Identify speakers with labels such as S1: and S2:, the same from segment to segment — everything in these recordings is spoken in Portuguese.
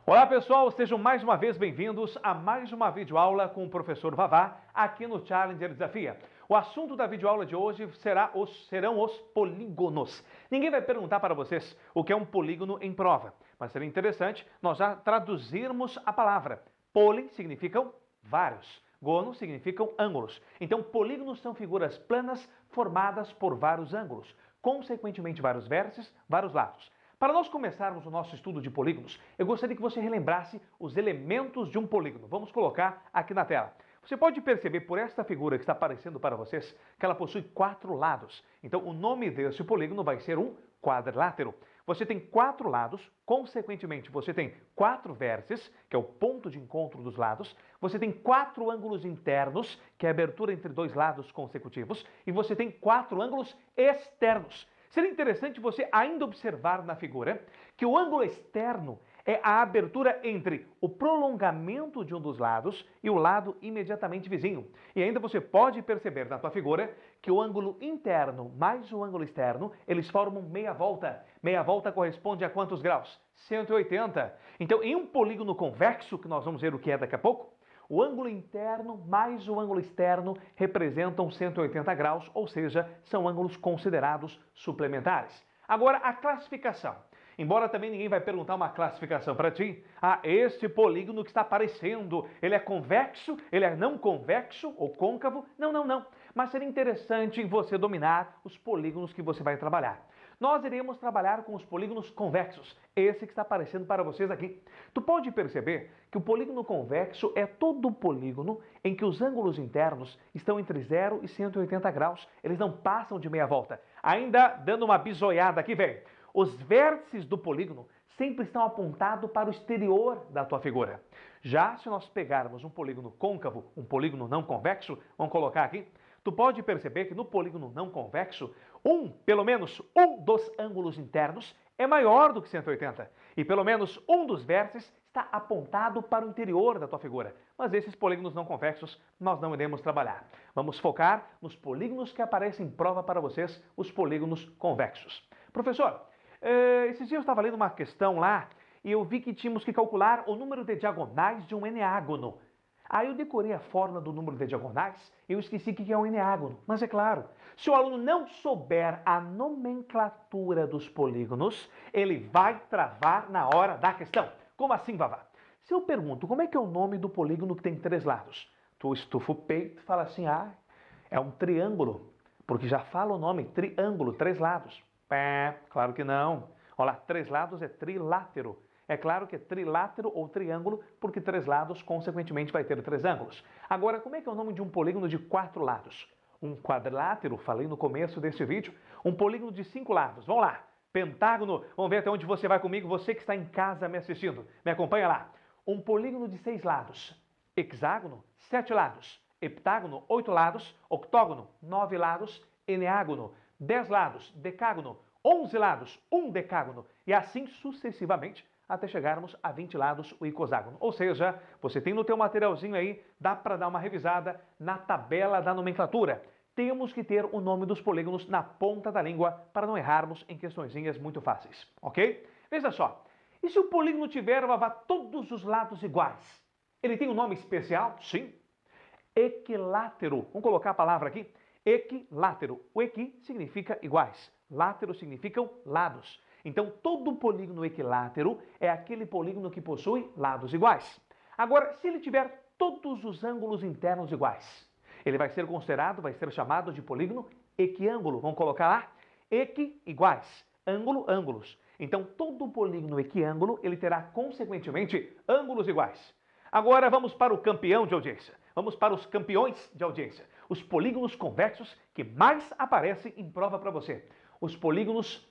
S1: Olá pessoal, sejam mais uma vez bem-vindos a mais uma videoaula com o professor Vavá aqui no Challenger Desafia. O assunto da videoaula de hoje serão os polígonos. Ninguém vai perguntar para vocês o que é um polígono em prova, mas seria interessante nós já traduzirmos a palavra. Poli significam vários, gono significam ângulos. Então polígonos são figuras planas formadas por vários ângulos, consequentemente vários vértices, vários lados. Para nós começarmos o nosso estudo de polígonos, eu gostaria que você relembrasse os elementos de um polígono. Vamos colocar aqui na tela. Você pode perceber por esta figura que está aparecendo para vocês que ela possui 4 lados. Então, o nome desse polígono vai ser um quadrilátero. Você tem 4 lados, consequentemente, você tem 4 vértices, que é o ponto de encontro dos lados. Você tem 4 ângulos internos, que é a abertura entre 2 lados consecutivos. E você tem 4 ângulos externos. Seria interessante você ainda observar na figura que o ângulo externo é a abertura entre o prolongamento de um dos lados e o lado imediatamente vizinho. E ainda você pode perceber na tua figura que o ângulo interno mais o ângulo externo, eles formam meia volta. Meia volta corresponde a quantos graus? 180. Então, em um polígono convexo, que nós vamos ver o que é daqui a pouco, o ângulo interno mais o ângulo externo representam 180 graus, ou seja, são ângulos considerados suplementares. Agora, a classificação. Embora também ninguém vai perguntar uma classificação para ti. Ah, este polígono que está aparecendo, ele é convexo, ele é não convexo ou côncavo? Não. Mas seria interessante você dominar os polígonos que você vai trabalhar. Nós iremos trabalhar com os polígonos convexos, esse que está aparecendo para vocês aqui. Tu pode perceber que o polígono convexo é todo polígono em que os ângulos internos estão entre 0 e 180 graus. Eles não passam de meia volta. Ainda dando uma bisoiada aqui, vem. Os vértices do polígono sempre estão apontados para o exterior da tua figura. Já se nós pegarmos um polígono côncavo, um polígono não convexo, vamos colocar aqui, tu pode perceber que no polígono não convexo, pelo menos um dos ângulos internos é maior do que 180. E pelo menos um dos vértices está apontado para o interior da tua figura. Mas esses polígonos não convexos nós não iremos trabalhar. Vamos focar nos polígonos que aparecem em prova para vocês, os polígonos convexos. Professor, esses dias eu estava lendo uma questão lá e eu vi que tínhamos que calcular o número de diagonais de um eneágono. Aí eu decorei a fórmula do número de diagonais e eu esqueci o que é um eneágono. Mas é claro, se o aluno não souber a nomenclatura dos polígonos, ele vai travar na hora da questão. Como assim, Vavá? Se eu pergunto como é que é o nome do polígono que tem 3 lados, tu estufa o peito e fala assim, é um triângulo, porque já fala o nome, triângulo, 3 lados. Claro que não. Olha lá, 3 lados é trilátero. É claro que é trilátero ou triângulo, porque 3 lados, consequentemente, vai ter 3 ângulos. Agora, como é que é o nome de um polígono de 4 lados? Um quadrilátero, falei no começo deste vídeo. Um polígono de 5 lados. Vamos lá. Pentágono, vamos ver até onde você vai comigo, você que está em casa me assistindo. Me acompanha lá. Um polígono de 6 lados. Hexágono, 7 lados. Heptágono, 8 lados. Octógono, 9 lados. Eneágono, 10 lados. Decágono, 11 lados. Um decágono. E assim sucessivamente, até chegarmos a 20 lados o icoságono. Ou seja, você tem no teu materialzinho aí, dá para dar uma revisada na tabela da nomenclatura. Temos que ter o nome dos polígonos na ponta da língua para não errarmos em questõezinhas muito fáceis, ok? Veja só, e se o polígono tiver, Vavá, todos os lados iguais? Ele tem um nome especial? Sim. Equilátero. Vamos colocar a palavra aqui. Equilátero. O equi significa iguais. Látero significam lados. Então, todo polígono equilátero é aquele polígono que possui lados iguais. Agora, se ele tiver todos os ângulos internos iguais, ele vai ser considerado, vai ser chamado de polígono equiângulo. Vamos colocar lá? Equi, iguais. Ângulo, ângulos. Então, todo polígono equiângulo, ele terá, consequentemente, ângulos iguais. Agora, vamos para o campeão de audiência. Vamos para os campeões de audiência. Os polígonos convexos que mais aparecem em prova para você. Os polígonos,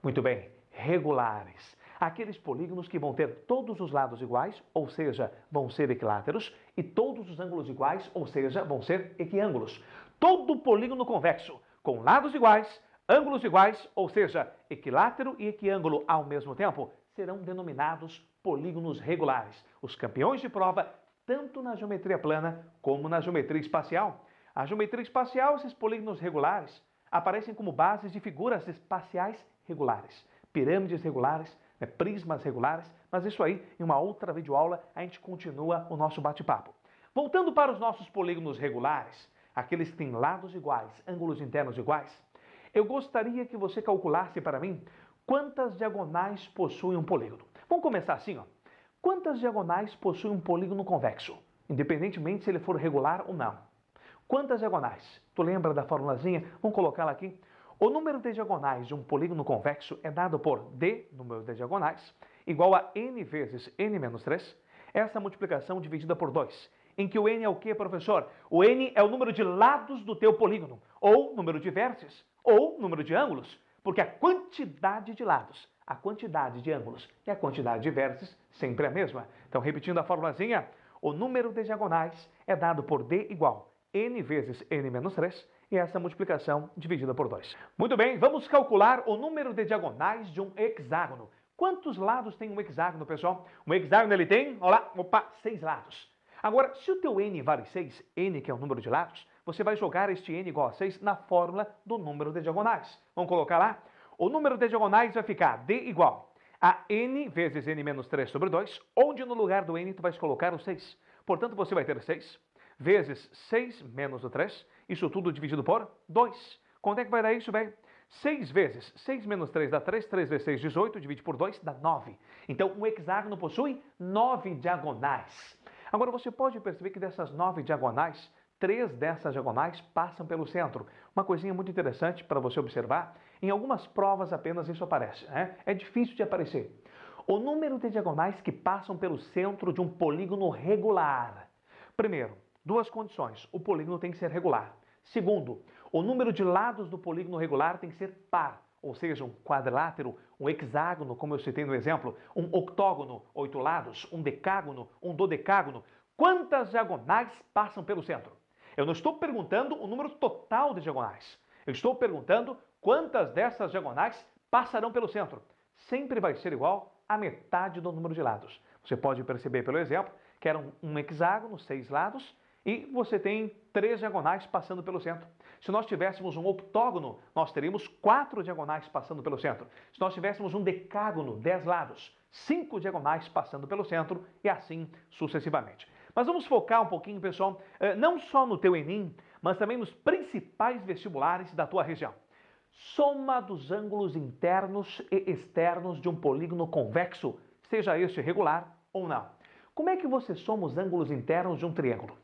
S1: muito bem, regulares. Aqueles polígonos que vão ter todos os lados iguais, ou seja, vão ser equiláteros, e todos os ângulos iguais, ou seja, vão ser equiângulos. Todo polígono convexo com lados iguais, ângulos iguais, ou seja, equilátero e equiângulo ao mesmo tempo, serão denominados polígonos regulares. Os campeões de prova, tanto na geometria plana como na geometria espacial. A geometria espacial, esses polígonos regulares, aparecem como bases de figuras espaciais regulares, pirâmides regulares, prismas regulares, Mas isso aí, em uma outra videoaula, a gente continua o nosso bate-papo. Voltando para os nossos polígonos regulares, aqueles que têm lados iguais, ângulos internos iguais, eu gostaria que você calculasse para mim quantas diagonais possui um polígono. Vamos começar assim, ó. Quantas diagonais possui um polígono convexo, independentemente se ele for regular ou não? Quantas diagonais? Tu lembra da formulazinha? Vamos colocá-la aqui. O número de diagonais de um polígono convexo é dado por D, número de diagonais, igual a n vezes n menos 3, essa multiplicação dividida por 2, em que o n é o quê, professor? O n é o número de lados do teu polígono, ou número de vértices, ou número de ângulos, porque a quantidade de lados, a quantidade de ângulos e a quantidade de vértices sempre é a mesma. Então, repetindo a formulazinha, o número de diagonais é dado por D igual n vezes n menos 3, e essa multiplicação dividida por 2. Muito bem, vamos calcular o número de diagonais de um hexágono. Quantos lados tem um hexágono, pessoal? Um hexágono ele tem, olha lá, 6 lados. Agora, se o teu n vale 6, n que é o número de lados, você vai jogar este n igual a 6 na fórmula do número de diagonais. Vamos colocar lá? O número de diagonais vai ficar d igual a n vezes n menos 3 sobre 2, onde no lugar do n tu vais colocar o 6. Portanto, você vai ter 6 vezes 6 menos o 3, isso tudo dividido por 2. Quanto é que vai dar isso, velho? 6 vezes 6 menos 3 dá 3, 3 vezes 6, 18, divide por 2, dá 9. Então, um hexágono possui 9 diagonais. Agora, você pode perceber que dessas 9 diagonais, 3 dessas diagonais passam pelo centro. Uma coisinha muito interessante para você observar, em algumas provas apenas isso aparece, né? É difícil de aparecer. O número de diagonais que passam pelo centro de um polígono regular. Primeiro, duas condições. O polígono tem que ser regular. Segundo, o número de lados do polígono regular tem que ser par, ou seja, um quadrilátero, um hexágono, como eu citei no exemplo, um octógono, 8 lados, um decágono, um dodecágono. Quantas diagonais passam pelo centro? Eu não estou perguntando o número total de diagonais. Eu estou perguntando quantas dessas diagonais passarão pelo centro. Sempre vai ser igual a metade do número de lados. Você pode perceber pelo exemplo que era um hexágono, 6 lados, e você tem 3 diagonais passando pelo centro. Se nós tivéssemos um octógono, nós teríamos 4 diagonais passando pelo centro. Se nós tivéssemos um decágono, 10 lados, 5 diagonais passando pelo centro e assim sucessivamente. Mas vamos focar um pouquinho, pessoal, não só no teu Enem, mas também nos principais vestibulares da tua região. Soma dos ângulos internos e externos de um polígono convexo, seja este regular ou não. Como é que você soma os ângulos internos de um triângulo?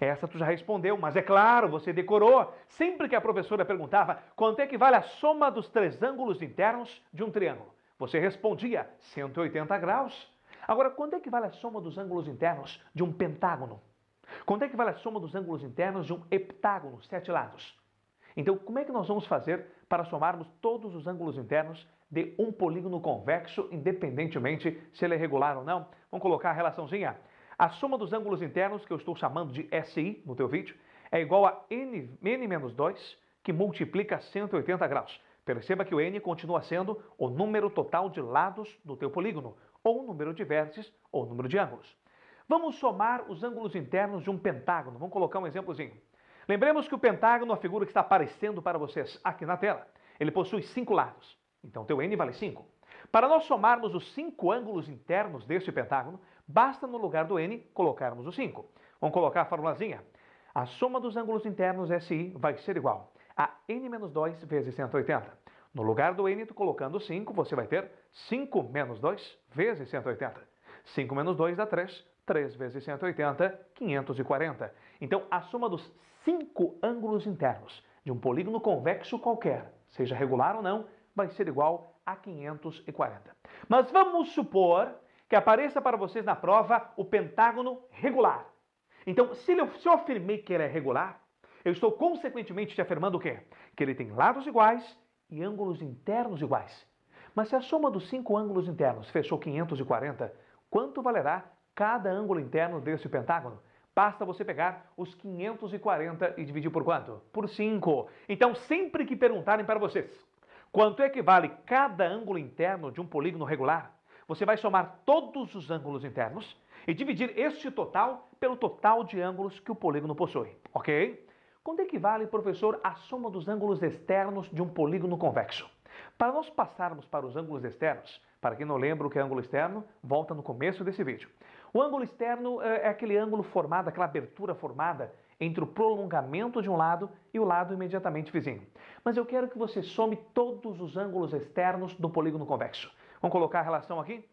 S1: Essa tu já respondeu, mas é claro, você decorou. Sempre que a professora perguntava quanto é que vale a soma dos 3 ângulos internos de um triângulo, você respondia 180 graus. Agora, quanto é que vale a soma dos ângulos internos de um pentágono? Quanto é que vale a soma dos ângulos internos de um heptágono, 7 lados? Então, como é que nós vamos fazer para somarmos todos os ângulos internos de um polígono convexo, independentemente se ele é regular ou não? Vamos colocar a relaçãozinha. A soma dos ângulos internos, que eu estou chamando de SI no teu vídeo, é igual a n menos 2, que multiplica 180 graus. Perceba que o n continua sendo o número total de lados do teu polígono, ou o número de vértices, ou o número de ângulos. Vamos somar os ângulos internos de um pentágono. Vamos colocar um exemplozinho. Lembremos que o pentágono, a figura que está aparecendo para vocês aqui na tela, ele possui 5 lados. Então, teu n vale 5. Para nós somarmos os 5 ângulos internos deste pentágono, basta no lugar do n colocarmos o 5. Vamos colocar a formulazinha. A soma dos ângulos internos SI vai ser igual a n menos 2 vezes 180. No lugar do n, tu colocando 5, você vai ter 5 menos 2 vezes 180. 5 menos 2 dá 3. 3 vezes 180, 540. Então, a soma dos 5 ângulos internos de um polígono convexo qualquer, seja regular ou não, vai ser igual a 540. Mas vamos supor que apareça para vocês na prova o pentágono regular. Então, se eu afirmei que ele é regular, eu estou consequentemente te afirmando o quê? Que ele tem lados iguais e ângulos internos iguais. Mas se a soma dos 5 ângulos internos fechou 540, quanto valerá cada ângulo interno desse pentágono? Basta você pegar os 540 e dividir por quanto? Por 5. Então, sempre que perguntarem para vocês quanto é que vale cada ângulo interno de um polígono regular, você vai somar todos os ângulos internos e dividir este total pelo total de ângulos que o polígono possui, ok? Quanto é que vale, professor, a soma dos ângulos externos de um polígono convexo? Para nós passarmos para os ângulos externos, para quem não lembra o que é ângulo externo, volta no começo desse vídeo. O ângulo externo é aquele ângulo formado, aquela abertura formada entre o prolongamento de um lado e o lado imediatamente vizinho. Mas eu quero que você some todos os ângulos externos do polígono convexo. Vamos colocar a relação aqui?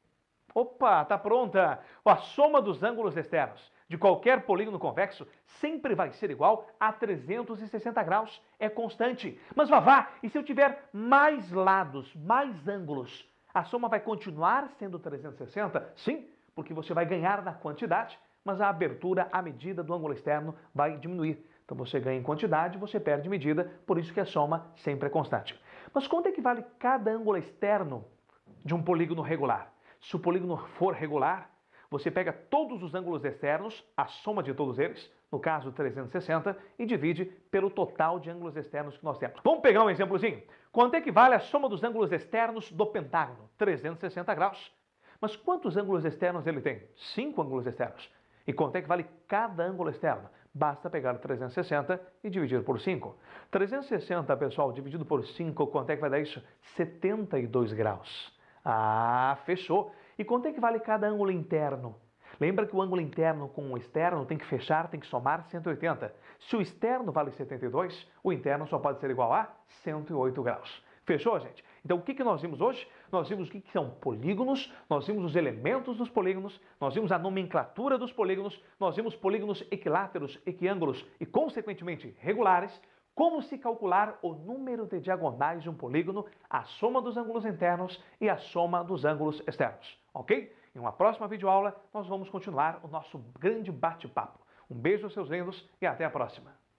S1: Opa, tá pronta! A soma dos ângulos externos de qualquer polígono convexo sempre vai ser igual a 360 graus. É constante. Mas Vavá, e se eu tiver mais lados, mais ângulos, a soma vai continuar sendo 360? Sim, porque você vai ganhar na quantidade, mas a abertura, a medida do ângulo externo vai diminuir. Então você ganha em quantidade, você perde medida, por isso que a soma sempre é constante. Mas quanto é que vale cada ângulo externo de um polígono regular? Se o polígono for regular, você pega todos os ângulos externos, a soma de todos eles, no caso 360, e divide pelo total de ângulos externos que nós temos. Vamos pegar um exemplozinho. Quanto é que vale a soma dos ângulos externos do pentágono? 360 graus. Mas quantos ângulos externos ele tem? 5 ângulos externos. E quanto é que vale cada ângulo externo? Basta pegar 360 e dividir por 5. 360, pessoal, dividido por 5, quanto é que vai dar isso? 72 graus. Ah, fechou. E quanto é que vale cada ângulo interno? Lembra que o ângulo interno com o externo tem que fechar, tem que somar 180. Se o externo vale 72, o interno só pode ser igual a 108 graus. Fechou, gente? Então, o que nós vimos hoje? Nós vimos o que são polígonos, nós vimos os elementos dos polígonos, nós vimos a nomenclatura dos polígonos, nós vimos polígonos equiláteros, equiângulos e, consequentemente, regulares, como se calcular o número de diagonais de um polígono, a soma dos ângulos internos e a soma dos ângulos externos, ok? Em uma próxima videoaula, nós vamos continuar o nosso grande bate-papo. Um beijo, seus lindos, e até a próxima!